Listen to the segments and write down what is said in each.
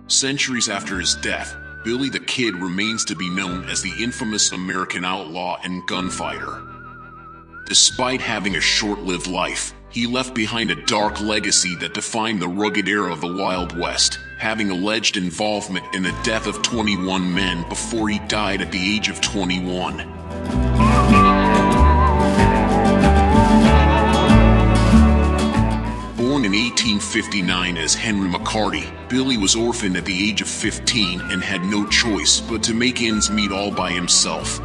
Centuries after his death, Billy the Kid remains to be known as the infamous American outlaw and gunfighter. Despite having a short-lived life, he left behind a dark legacy that defined the rugged era of the Wild West, having alleged involvement in the death of 21 men before he died at the age of 21. Born in 1859 as Henry McCarty, Billy was orphaned at the age of 15 and had no choice but to make ends meet all by himself.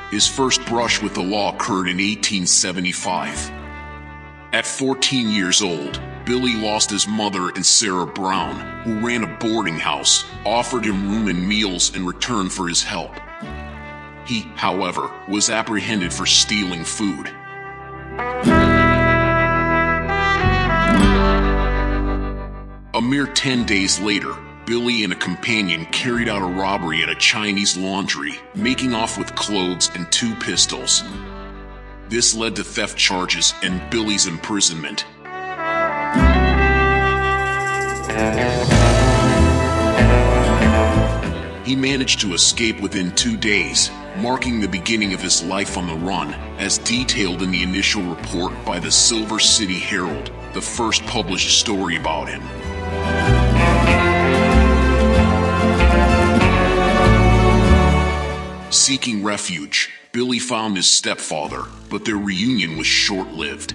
His first brush with the law occurred in 1875. At 14 years old, Billy lost his mother and Sarah Brown, who ran a boarding house, offered him room and meals in return for his help. He, however, was apprehended for stealing food. A mere 10 days later, Billy and a companion carried out a robbery at a Chinese laundry, making off with clothes and 2 pistols. This led to theft charges and Billy's imprisonment. He managed to escape within 2 days, marking the beginning of his life on the run, as detailed in the initial report by the Silver City Herald, the first published story about him. Seeking refuge, Billy found his stepfather, but their reunion was short-lived.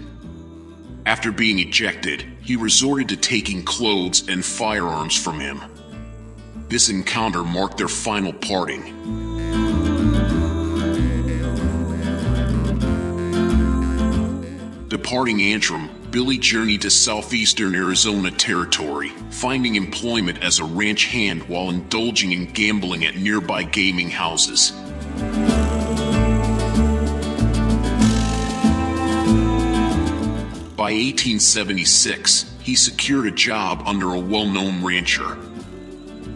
After being ejected, he resorted to taking clothes and firearms from him. This encounter marked their final parting. Departing Antrim, Billy journeyed to southeastern Arizona territory, finding employment as a ranch hand while indulging in gambling at nearby gaming houses. By 1876, he secured a job under a well-known rancher.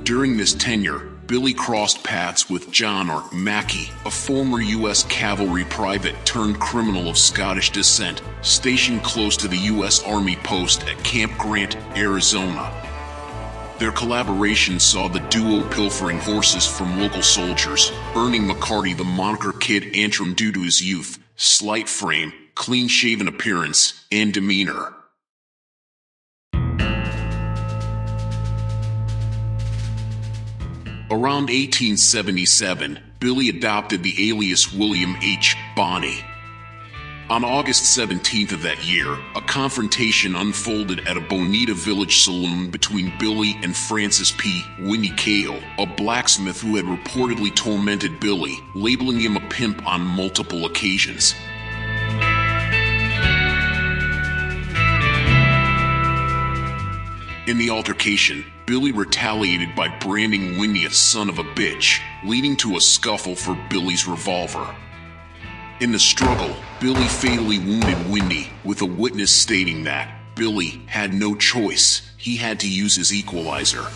During this tenure, Billy crossed paths with John Mackey, a former U.S. cavalry private turned criminal of Scottish descent, stationed close to the U.S. Army post at Camp Grant, Arizona. Their collaboration saw the duo pilfering horses from local soldiers, earning McCarty the moniker Kid Antrim due to his youth, slight frame, clean-shaven appearance, and demeanor. Around 1877, Billy adopted the alias William H. Bonney. On August 17th of that year, a confrontation unfolded at a Bonita Village saloon between Billy and Francis P. Winnie Cale, a blacksmith who had reportedly tormented Billy, labeling him a pimp on multiple occasions. In the altercation, Billy retaliated by branding Winnie a son of a bitch, leading to a scuffle for Billy's revolver. In the struggle, Billy fatally wounded Winnie, with a witness stating that Billy had no choice. He had to use his equalizer.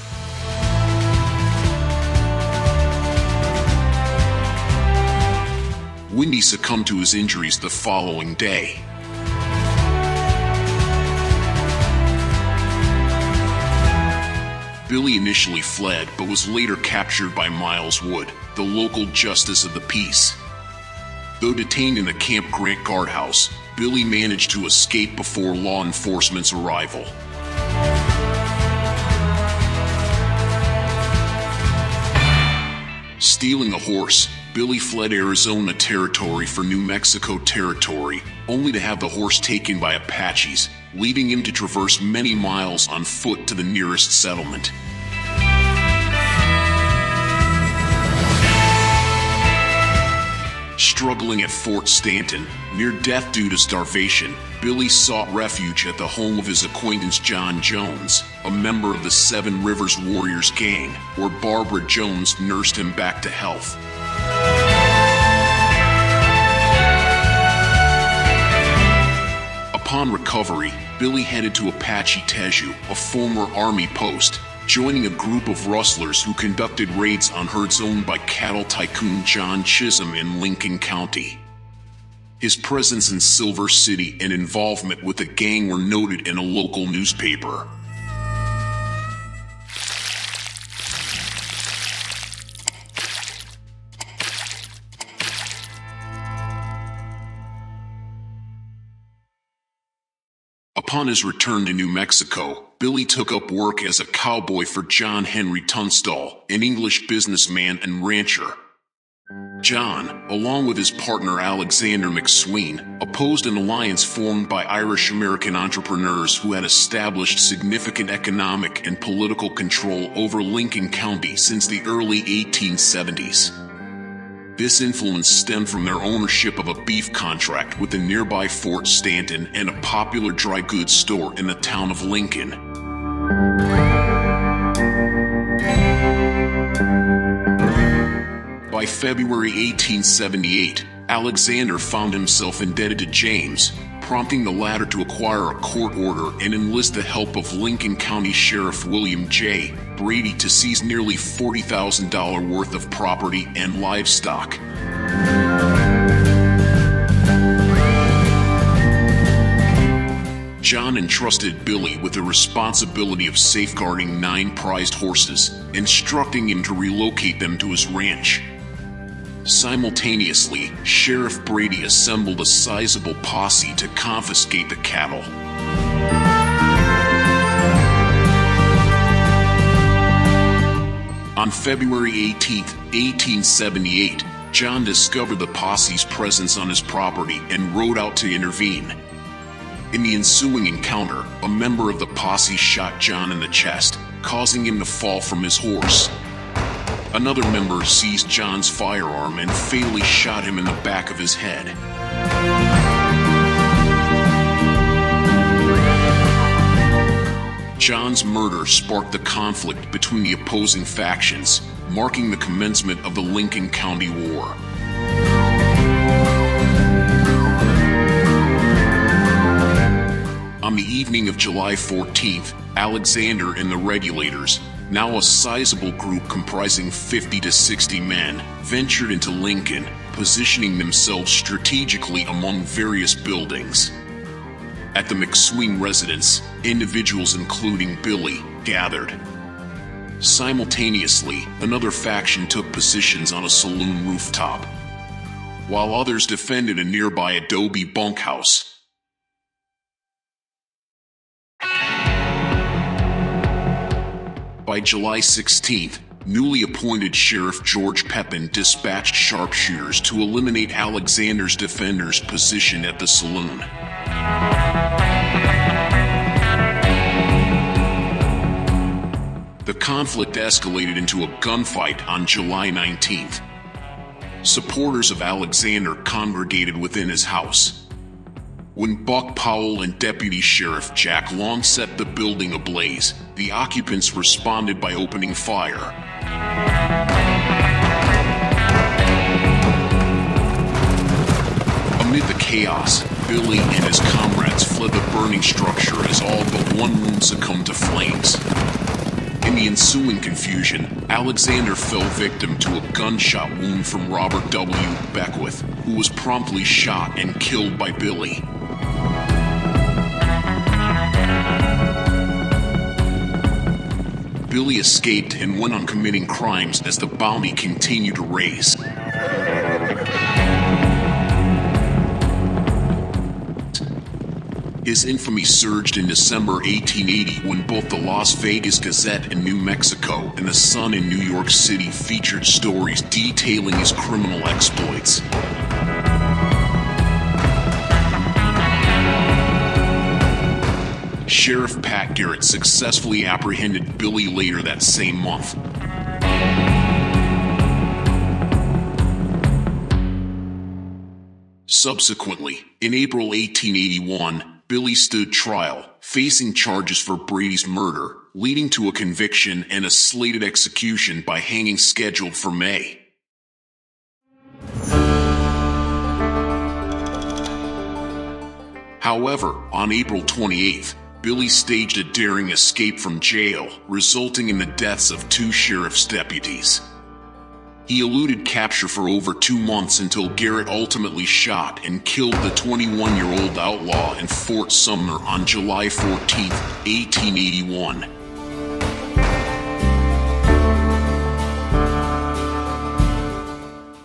Winnie succumbed to his injuries the following day. Billy initially fled, but was later captured by Miles Wood, the local justice of the peace. Though detained in the Camp Grant guardhouse, Billy managed to escape before law enforcement's arrival. Stealing a horse, Billy fled Arizona territory for New Mexico territory, only to have the horse taken by Apaches, leaving him to traverse many miles on foot to the nearest settlement. Struggling at Fort Stanton, near death due to starvation, Billy sought refuge at the home of his acquaintance John Jones, a member of the Seven Rivers Warriors gang, where Barbara Jones nursed him back to health. Upon recovery, Billy headed to Apache Teju, a former army post, joining a group of rustlers who conducted raids on herds owned by cattle tycoon John Chisholm in Lincoln County. His presence in Silver City and involvement with the gang were noted in a local newspaper. Upon his return to New Mexico, Billy took up work as a cowboy for John Henry Tunstall, an English businessman and rancher. John, along with his partner Alexander McSween, opposed an alliance formed by Irish-American entrepreneurs who had established significant economic and political control over Lincoln County since the early 1870s. This influence stemmed from their ownership of a beef contract with the nearby Fort Stanton and a popular dry goods store in the town of Lincoln. By February 1878, Alexander found himself indebted to James, prompting the latter to acquire a court order and enlist the help of Lincoln County Sheriff William J. Brady to seize nearly $40,000 worth of property and livestock. John entrusted Billy with the responsibility of safeguarding 9 prized horses, instructing him to relocate them to his ranch. Simultaneously, Sheriff Brady assembled a sizable posse to confiscate the cattle. On February 18, 1878, John discovered the posse's presence on his property and rode out to intervene. In the ensuing encounter, a member of the posse shot John in the chest, causing him to fall from his horse. Another member seized John's firearm and fatally shot him in the back of his head. John's murder sparked the conflict between the opposing factions, marking the commencement of the Lincoln County War. On the evening of July 14th, Alexander and the Regulators, now a sizable group comprising 50 to 60 men, ventured into Lincoln, positioning themselves strategically among various buildings. At the McSween residence, individuals including Billy gathered. Simultaneously, another faction took positions on a saloon rooftop, while others defended a nearby adobe bunkhouse. By July 16th, newly appointed Sheriff George Pepin dispatched sharpshooters to eliminate Alexander's defenders positioned at the saloon. The conflict escalated into a gunfight on July 19th. Supporters of Alexander congregated within his house. When Buck Powell and Deputy Sheriff Jack Long set the building ablaze, the occupants responded by opening fire. Amid the chaos, Billy and his comrades fled the burning structure as all but one room succumbed to flames. In the ensuing confusion, Alexander fell victim to a gunshot wound from Robert W. Beckwith, who was promptly shot and killed by Billy. Billy escaped and went on committing crimes as the bounty continued to raise. His infamy surged in December 1880 when both the Las Vegas Gazette in New Mexico and the Sun in New York City featured stories detailing his criminal exploits. Sheriff Pat Garrett successfully apprehended Billy later that same month. Subsequently, in April 1881, Billy stood trial, facing charges for Brady's murder, leading to a conviction and a slated execution by hanging scheduled for May. However, on April 28th, Billy staged a daring escape from jail, resulting in the deaths of 2 sheriff's deputies. He eluded capture for over 2 months until Garrett ultimately shot and killed the 21-year-old outlaw in Fort Sumner on July 14, 1881.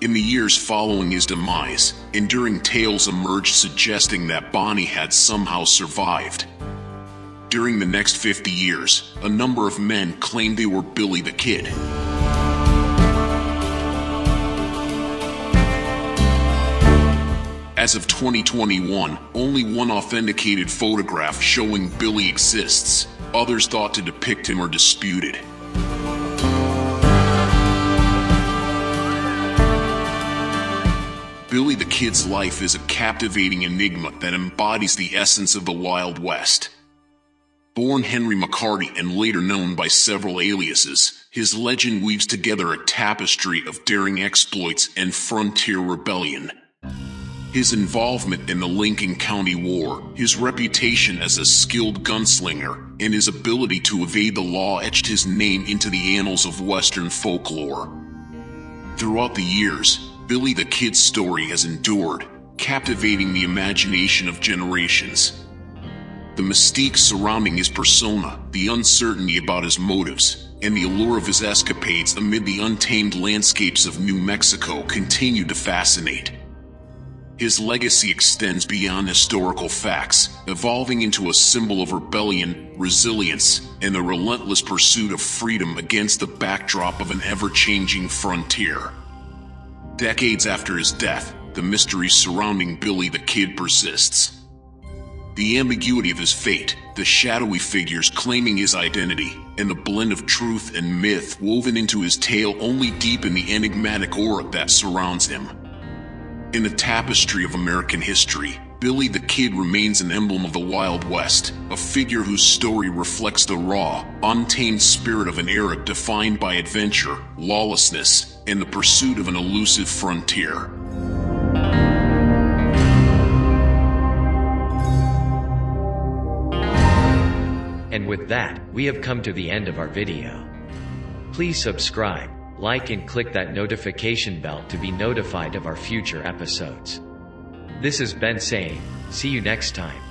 In the years following his demise, enduring tales emerged suggesting that Bonnie had somehow survived. During the next 50 years, a number of men claimed they were Billy the Kid. As of 2021, only one authenticated photograph showing Billy exists. Others thought to depict him are disputed. Billy the Kid's life is a captivating enigma that embodies the essence of the Wild West. Born Henry McCarty and later known by several aliases, his legend weaves together a tapestry of daring exploits and frontier rebellion. His involvement in the Lincoln County War, his reputation as a skilled gunslinger, and his ability to evade the law etched his name into the annals of Western folklore. Throughout the years, Billy the Kid's story has endured, captivating the imagination of generations. The mystique surrounding his persona, the uncertainty about his motives, and the allure of his escapades amid the untamed landscapes of New Mexico continue to fascinate. His legacy extends beyond historical facts, evolving into a symbol of rebellion, resilience, and the relentless pursuit of freedom against the backdrop of an ever-changing frontier. Decades after his death, the mystery surrounding Billy the Kid persists. The ambiguity of his fate, the shadowy figures claiming his identity, and the blend of truth and myth woven into his tale only deepen the enigmatic aura that surrounds him. In the tapestry of American history, Billy the Kid remains an emblem of the Wild West, a figure whose story reflects the raw, untamed spirit of an era defined by adventure, lawlessness, and the pursuit of an elusive frontier. And with that, we have come to the end of our video. Please subscribe, like and click that notification bell to be notified of our future episodes. This is Ben saying, see you next time.